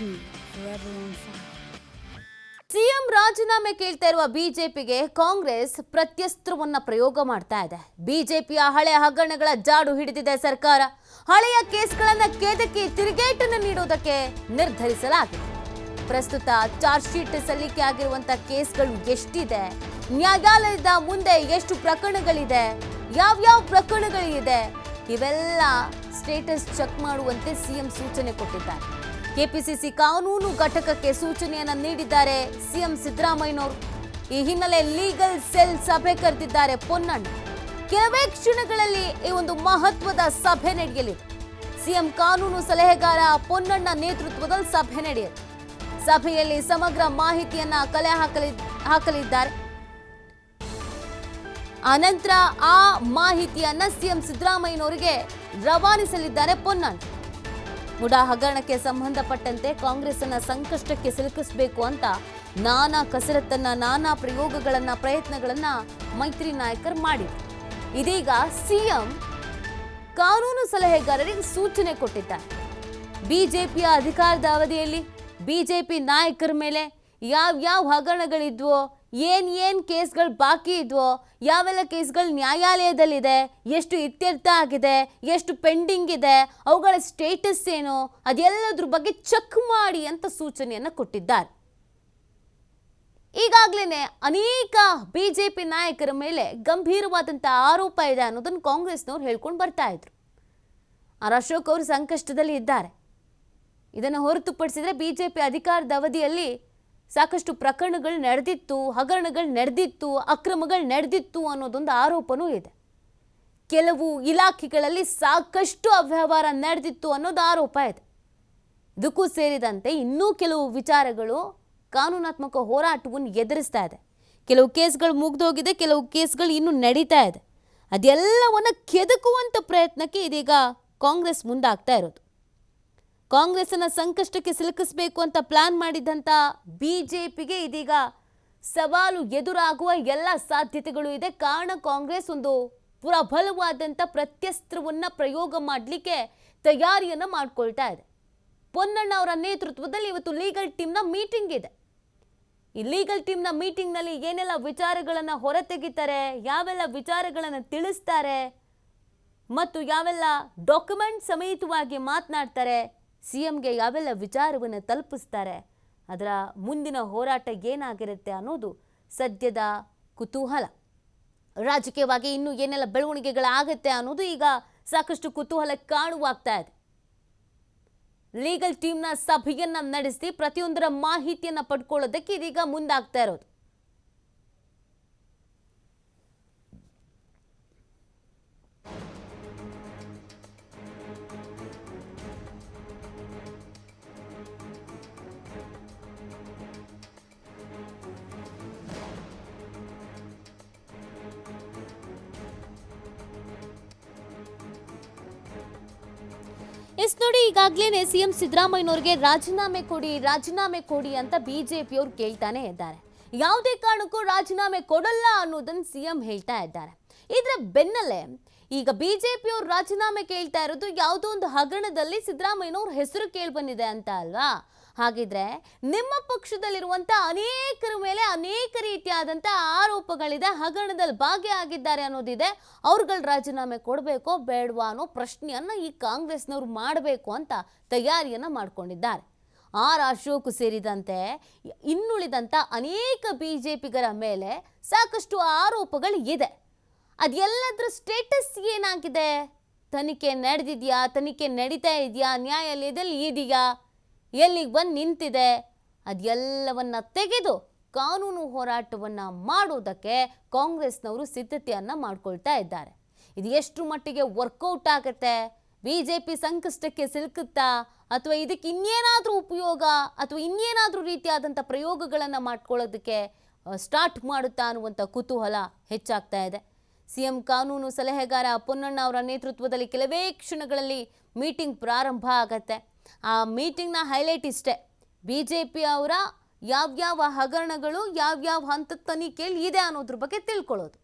me forever on fire. CM ರಾಜೀನಾಮೆ ಕೇಳ್ತಾ ಇರುವ ಬಿಜೆಪಿಗೆ ಕಾಂಗ್ರೆಸ್ ಪ್ರತ್ಯಸ್ತ್ರವನ್ನ ಪ್ರಯೋಗ ಮಾಡ್ತಾ ಇದೆ. ಬಿಜೆಪಿಯ ಹಳೆಯ ಹಗರಣಗಳ ಜಾಡು ಹಿಡಿದಿದೆ ಸರ್ಕಾರ. ಹಳೆಯ ಕೇಸ್ಗಳನ್ನ ಕೆದಕಿ ತಿರುಗೇಟನ್ನು ನೀಡುವುದಕ್ಕೆ ನಿರ್ಧರಿಸಲಾಗಿದೆ. ಪ್ರಸ್ತುತ ಚಾರ್ಜ್ ಶೀಟ್ ಸಲ್ಲಿಕೆ ಆಗಿರುವಂತಹ ಕೇಸ್ಗಳು ಎಷ್ಟಿದೆ, ನ್ಯಾಯಾಲಯದ ಮುಂದೆ ಎಷ್ಟು ಪ್ರಕರಣಗಳಿದೆ, ಯಾವ್ಯಾವ ಪ್ರಕರಣಗಳಿದೆ, ಇವೆಲ್ಲ ಸ್ಟೇಟಸ್ ಚೆಕ್ ಮಾಡುವಂತೆ ಸಿಎಂ ಸೂಚನೆ ಕೊಟ್ಟಿದ್ದಾರೆ. ಕೆಪಿಸಿಸಿ ಕಾನೂನು ಘಟಕಕ್ಕೆ ಸೂಚನೆಯನ್ನ ನೀಡಿದ್ದಾರೆ ಸಿಎಂ ಸಿದ್ದರಾಮಯ್ಯನವರು. ಈ ಹಿನ್ನೆಲೆ ಲೀಗಲ್ ಸೆಲ್ ಸಭೆ ಕರೆದಿದ್ದಾರೆ ಪೊನ್ನಣ್ಣ. ಕೆಲವೇ ಕ್ಷಣಗಳಲ್ಲಿ ಈ ಒಂದು ಮಹತ್ವದ ಸಭೆ ನಡೆಯಲಿದೆ. ಸಿಎಂ ಕಾನೂನು ಸಲಹೆಗಾರ ಪೊನ್ನಣ್ಣ ನೇತೃತ್ವದಲ್ಲಿ ಸಭೆ ನಡೆಯುತ್ತೆ. ಸಭೆಯಲ್ಲಿ ಸಮಗ್ರ ಮಾಹಿತಿಯನ್ನ ಕಲೆ ಹಾಕಲಿದ್ದಾರೆ. ಅನಂತರ ಆ ಮಾಹಿತಿಯನ್ನ ಸಿಎಂ ಸಿದ್ದರಾಮಯ್ಯನವರಿಗೆ ರವಾನಿಸಲಿದ್ದಾರೆ ಪೊನ್ನಣ್ಣ. ಮುಡಾ ಹಗರಣಕ್ಕೆ ಸಂಬಂಧಪಟ್ಟಂತೆ ಕಾಂಗ್ರೆಸ್ ಅನ್ನ ಸಂಕಷ್ಟಕ್ಕೆ ಸಿಲುಕಿಸಬೇಕು ಅಂತ ನಾನಾ ಕಸರತ್ತನ್ನ, ನಾನಾ ಪ್ರಯತ್ನಗಳನ್ನ ಮೈತ್ರಿ ನಾಯಕರು ಮಾಡಿದ್ರು. ಇದೀಗ ಸಿಎಂ ಕಾನೂನು ಸಲಹೆಗಾರರಿಗೆ ಸೂಚನೆ ಕೊಟ್ಟಿದ್ದಾರೆ. ಬಿಜೆಪಿಯ ಅಧಿಕಾರದ ಅವಧಿಯಲ್ಲಿ ಬಿಜೆಪಿ ನಾಯಕರ ಮೇಲೆ ಯಾವ ಹಗರಣಗಳಿದ್ವೋ, ಏನ್ ಕೇಸ್ಗಳು ಬಾಕಿ ಇದ್ವೋ, ಯಾವೆಲ್ಲ ಕೇಸ್ಗಳು ನ್ಯಾಯಾಲಯದಲ್ಲಿದೆ, ಎಷ್ಟು ಇತ್ಯರ್ಥ ಆಗಿದೆ, ಎಷ್ಟು ಪೆಂಡಿಂಗ್ ಇದೆ, ಅವುಗಳ ಸ್ಟೇಟಸ್ ಏನು, ಅದೆಲ್ಲದ್ರ ಬಗ್ಗೆ ಚೆಕ್ ಮಾಡಿ ಅಂತ ಸೂಚನೆಯನ್ನು ಕೊಟ್ಟಿದ್ದಾರೆ. ಈಗಾಗಲೇ ಅನೇಕ ಬಿಜೆಪಿ ನಾಯಕರ ಮೇಲೆ ಗಂಭೀರವಾದಂತಹ ಆರೋಪ ಇದೆ ಅನ್ನೋದನ್ನು ಕಾಂಗ್ರೆಸ್ನವ್ರು ಹೇಳ್ಕೊಂಡು ಬರ್ತಾ ಇದ್ರು. ಅಶೋಕ್ ಅವರು ಸಂಕಷ್ಟದಲ್ಲಿ ಇದ್ದಾರೆ. ಇದನ್ನು ಹೊರತುಪಡಿಸಿದ್ರೆ ಬಿಜೆಪಿ ಅಧಿಕಾರದ ಅವಧಿಯಲ್ಲಿ ಸಾಕಷ್ಟು ಪ್ರಕರಣಗಳು ನಡೆದಿತ್ತು, ಹಗರಣಗಳು ನಡೆದಿತ್ತು, ಅಕ್ರಮಗಳು ನಡೆದಿತ್ತು ಅನ್ನೋದೊಂದು ಆರೋಪನೂ ಇದೆ. ಕೆಲವು ಇಲಾಖೆಗಳಲ್ಲಿ ಸಾಕಷ್ಟು ಅವ್ಯವಹಾರ ನಡೆದಿತ್ತು ಅನ್ನೋದು ಆರೋಪ ಇದೆ. ಇದಕ್ಕೂ ಸೇರಿದಂತೆ ಇನ್ನೂ ಕೆಲವು ವಿಚಾರಗಳು ಕಾನೂನಾತ್ಮಕ ಹೋರಾಟವನ್ನು ಎದುರಿಸ್ತಾ ಇದೆ. ಕೆಲವು ಕೇಸ್ಗಳು ಮುಗಿದೋಗಿದೆ, ಕೆಲವು ಕೇಸ್ಗಳು ಇನ್ನೂ ನಡೀತಾ ಇದೆ. ಅದೆಲ್ಲವನ್ನು ಕೆದಕುವಂಥ ಪ್ರಯತ್ನಕ್ಕೆ ಇದೀಗ ಕಾಂಗ್ರೆಸ್ ಮುಂದಾಗ್ತಾ ಇರೋದು. ಕಾಂಗ್ರೆಸ್ಸನ್ನು ಸಂಕಷ್ಟಕ್ಕೆ ಸಿಲುಕಿಸಬೇಕು ಅಂತ ಪ್ಲಾನ್ ಮಾಡಿದಂಥ ಬಿಜೆಪಿಗೆ ಇದೀಗ ಸವಾಲು ಎದುರಾಗುವ ಎಲ್ಲ ಸಾಧ್ಯತೆಗಳು ಇದೆ. ಕಾರಣ ಕಾಂಗ್ರೆಸ್ ಒಂದು ಪ್ರಬಲವಾದಂಥ ಪ್ರತ್ಯಸ್ತ್ರವನ್ನು ಪ್ರಯೋಗ ಮಾಡಲಿಕ್ಕೆ ತಯಾರಿಯನ್ನು ಮಾಡ್ಕೊಳ್ತಾ ಇದೆ. ಪೊನ್ನಣ್ಣ ಅವರ ನೇತೃತ್ವದಲ್ಲಿ ಇವತ್ತು ಲೀಗಲ್ ಟೀಮ್ನ ಮೀಟಿಂಗ್ ಇದೆ. ಈ ಲೀಗಲ್ ಟೀಮ್ನ ಮೀಟಿಂಗ್ನಲ್ಲಿ ಏನೆಲ್ಲ ವಿಚಾರಗಳನ್ನು ಹೊರತೆಗಿತಾರೆ, ಯಾವೆಲ್ಲ ವಿಚಾರಗಳನ್ನು ತಿಳಿಸ್ತಾರೆ ಮತ್ತು ಯಾವೆಲ್ಲ ಡಾಕ್ಯುಮೆಂಟ್ ಸಮೇತವಾಗಿ ಮಾತನಾಡ್ತಾರೆ, ಸಿಎಂಗೆ ಯಾವೆಲ್ಲ ವಿಚಾರವನ್ನು ತಲುಪಿಸ್ತಾರೆ, ಅದರ ಮುಂದಿನ ಹೋರಾಟ ಏನಾಗಿರುತ್ತೆ ಅನ್ನೋದು ಸದ್ಯದ ಕುತೂಹಲ. ರಾಜಕೀಯವಾಗಿ ಇನ್ನೂ ಏನೆಲ್ಲ ಬೆಳವಣಿಗೆಗಳಾಗುತ್ತೆ ಅನ್ನೋದು ಈಗ ಸಾಕಷ್ಟು ಕುತೂಹಲ ಕಾಣುವಾಗ್ತಾ ಇದೆ. ಲೀಗಲ್ ಟೀಮ್ನ ಸಭೆಯನ್ನ ನಡೆಸಿ ಪ್ರತಿಯೊಂದರ ಮಾಹಿತಿಯನ್ನ ಪಡ್ಕೊಳ್ಳೋದಕ್ಕೆ ಇದೀಗ ಮುಂದಾಗ್ತಾ ಇರೋದು. ನೋಡಿ, ಈಗಾಗಲೇ ಸಿಎಂ ಸಿದ್ದರಾಮಯ್ಯನವರಿಗೆ ರಾಜೀನಾಮೆ ಕೊಡಿ ಅಂತ ಬಿಜೆಪಿಯವರು ಕೇಳ್ತಾನೆ ಇದ್ದಾರೆ. ಯಾವುದೇ ಕಾರಣಕ್ಕೂ ರಾಜೀನಾಮೆ ಕೊಡಲ್ಲ ಅನ್ನೋದನ್ನು ಸಿಎಂ ಹೇಳ್ತಾ ಇದ್ದಾರೆ. ಇದರ ಬೆನ್ನಲ್ಲೇ ಈಗ ಬಿಜೆಪಿಯವರು ರಾಜೀನಾಮೆ ಕೇಳ್ತಾ ಇರೋದು ಯಾವುದೋ ಒಂದು ಹಗರಣದಲ್ಲಿ ಸಿದ್ದರಾಮಯ್ಯನವ್ರ ಹೆಸರು ಕೇಳಿ ಬಂದಿದೆ ಅಂತ ಅಲ್ವಾ? ಹಾಗಿದ್ರೆ ನಿಮ್ಮ ಪಕ್ಷದಲ್ಲಿರುವಂಥ ಅನೇಕರ ಮೇಲೆ ಅನೇಕ ರೀತಿಯಾದಂಥ ಆರೋಪಗಳಿದೆ, ಹಗರಣದಲ್ಲಿ ಭಾಗಿಯಾಗಿದ್ದಾರೆ ಅನ್ನೋದಿದೆ. ಅವ್ರುಗಳು ರಾಜೀನಾಮೆ ಕೊಡಬೇಕೋ ಬೇಡವಾ ಅನ್ನೋ ಪ್ರಶ್ನೆಯನ್ನು ಈ ಕಾಂಗ್ರೆಸ್ನವ್ರು ಮಾಡಬೇಕು ಅಂತ ತಯಾರಿಯನ್ನು ಮಾಡ್ಕೊಂಡಿದ್ದಾರೆ. ಅಶೋಕ್ ಸೇರಿದಂತೆ ಇನ್ನುಳಿದಂಥ ಅನೇಕ ಬಿಜೆಪಿಗರ ಮೇಲೆ ಸಾಕಷ್ಟು ಆರೋಪಗಳು ಇದೆ. ಅದೆಲ್ಲದರ ಸ್ಟೇಟಸ್ ಏನಾಗಿದೆ? ತನಿಖೆ ನಡೆದಿದೆಯಾ? ತನಿಖೆ ನಡೀತಾ ಇದೆಯಾ? ನ್ಯಾಯಾಲಯದಲ್ಲಿ ಇದೆಯಾ? ಎಲ್ಲಿಗೆ ಬಂದು ನಿಂತಿದೆ? ಅದೆಲ್ಲವನ್ನ ತೆಗೆದು ಕಾನೂನು ಹೋರಾಟವನ್ನು ಮಾಡೋದಕ್ಕೆ ಕಾಂಗ್ರೆಸ್ನವರು ಸಿದ್ಧತೆಯನ್ನು ಮಾಡ್ಕೊಳ್ತಾ ಇದ್ದಾರೆ. ಇದು ಎಷ್ಟು ಮಟ್ಟಿಗೆ ವರ್ಕೌಟ್ ಆಗುತ್ತೆ? ಬಿಜೆಪಿ ಸಂಕಷ್ಟಕ್ಕೆ ಸಿಲುಕುತ್ತಾ ಅಥವಾ ಇದಕ್ಕೆ ಇನ್ನೇನಾದರೂ ಉಪಯೋಗ ಅಥವಾ ಇನ್ನೇನಾದರೂ ರೀತಿಯಾದಂಥ ಪ್ರಯೋಗಗಳನ್ನು ಮಾಡ್ಕೊಳ್ಳೋದಕ್ಕೆ ಸ್ಟಾರ್ಟ್ ಮಾಡುತ್ತಾ ಅನ್ನುವಂಥ ಕುತೂಹಲ ಹೆಚ್ಚಾಗ್ತಾ ಇದೆ. ಸಿಎಂ ಕಾನೂನು ಸಲಹೆಗಾರ ಪೊನ್ನಣ್ಣ ಅವರ ನೇತೃತ್ವದಲ್ಲಿ ಕೆಲವೇ ಕ್ಷಣಗಳಲ್ಲಿ ಮೀಟಿಂಗ್ ಪ್ರಾರಂಭ ಆಗತ್ತೆ. ಆ ಮೀಟಿಂಗ್ನ ಹೈಲೈಟ್ ಇಷ್ಟೇ: ಬಿಜೆಪಿ ಅವರ ಯಾವ್ಯಾವ ಹಗರಣಗಳು ಯಾವ್ಯಾವ ಹಂತದ ತನಿಖೆಯಲ್ಲಿ ಇದೆ ಅನ್ನೋದ್ರ ಬಗ್ಗೆ ತಿಳ್ಕೊಳ್ಳೋದು.